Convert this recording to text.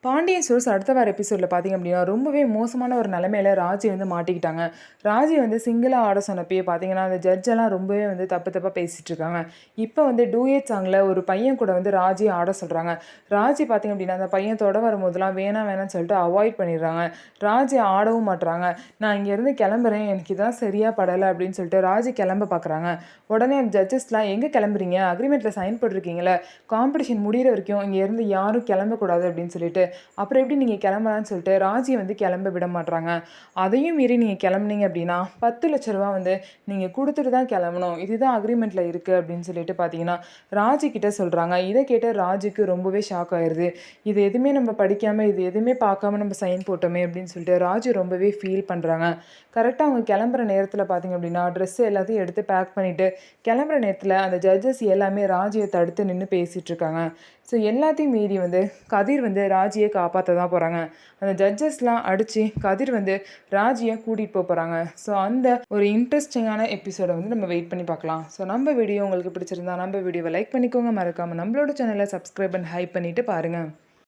Pandian stores அடுத்த வார எபிசோடில் பார்த்தீங்க அப்படின்னா ரொம்பவே மோசமான ஒரு நிலைமையில ராஜி வந்து மாட்டிக்கிட்டாங்க. ராஜி வந்து சிங்கிளாக ஆட சொன்னப்பயே பார்த்தீங்கன்னா அந்த ஜட்ஜெல்லாம் ரொம்பவே வந்து தப்பு தப்பாக பேசிகிட்டு இருக்காங்க. இப்போ வந்து டூயட் சாங்கில் ஒரு பையன் கூட வந்து ராஜி ஆட சொல்கிறாங்க. ராஜி பார்த்தீங்க அப்படின்னா அந்த பையன் தொட வரும்போதெல்லாம் வேணாம் வேணாம்னு சொல்லிட்டு அவாய்ட் பண்ணிடுறாங்க. ராஜி ஆடவும் மாட்டுறாங்க. நான் இங்கேருந்து கிளம்புறேன், எனக்கு இதான் சரியாக படலை அப்படின்னு சொல்லிட்டு ராஜி கிளம்ப பார்க்குறாங்க. உடனே அந்த ஜட்ஜஸ்லாம் எங்கே கிளம்புறீங்க, அக்ரிமெண்ட்டில் சைன் போட்டிருக்கீங்களே, காம்படிஷன் முடிகிற வரைக்கும் இங்கேருந்து யாரும் கிளம்பக்கூடாது அப்படின்னு சொல்லிட்டு அப்புறம் எப்படி நீங்கள் கிளம்பலான்னு சொல்லிட்டு ராஜியை வந்து கிளம்ப விட மாட்றாங்க. அதையும் மீறி நீங்கள் கிளம்புனீங்க அப்படின்னா 10 லட்ச ரூபா வந்து நீங்கள் கொடுத்துட்டு தான் கிளம்பணும், இதுதான் அக்ரிமெண்ட்டில் இருக்குது அப்படின்னு சொல்லிட்டு பார்த்தீங்கன்னா ராஜி கிட்ட சொல்கிறாங்க. இதை கேட்ட ராஜுக்கு ரொம்பவே ஷாக் ஆயிடுது. இது எதுவுமே நம்ம படிக்காமல் இது எதுவுமே பார்க்காம நம்ம சைன் போட்டோமே அப்படின்னு சொல்லிட்டு ராஜு ரொம்பவே ஃபீல் பண்ணுறாங்க. கரெக்டாக அவங்க கிளம்புற நேரத்தில் பார்த்தீங்க அப்படின்னா ட்ரெஸ்ஸு எல்லாத்தையும் எடுத்து பேக் பண்ணிவிட்டு கிளம்புற நேரத்தில் அந்த ஜட்ஜஸ் எல்லாமே ராஜியை தடுத்து நின்று பேசிகிட்டு இருக்காங்க. ஸோ எல்லாத்தையும் மீறி வந்து கதிர் வந்து ராஜியை காப்பாற்ற தான் போகிறாங்க. அந்த ஜட்ஜஸ்லாம் அடித்து கதிர் வந்து ராஜியை கூட்டிகிட்டு போகிறாங்க. ஸோ அந்த ஒரு இன்ட்ரெஸ்டிங்கான எபிசோடை வந்து நம்ம வெயிட் பண்ணி பார்க்கலாம். ஸோ நம்ம வீடியோ உங்களுக்கு பிடிச்சிருந்தா நம்ம வீடியோவை லைக் பண்ணிக்கோங்க, மறக்காமல் நம்மளோட சேனலை சப்ஸ்கிரைப் அண்ட் ஹைப் பண்ணிவிட்டு பாருங்கள்.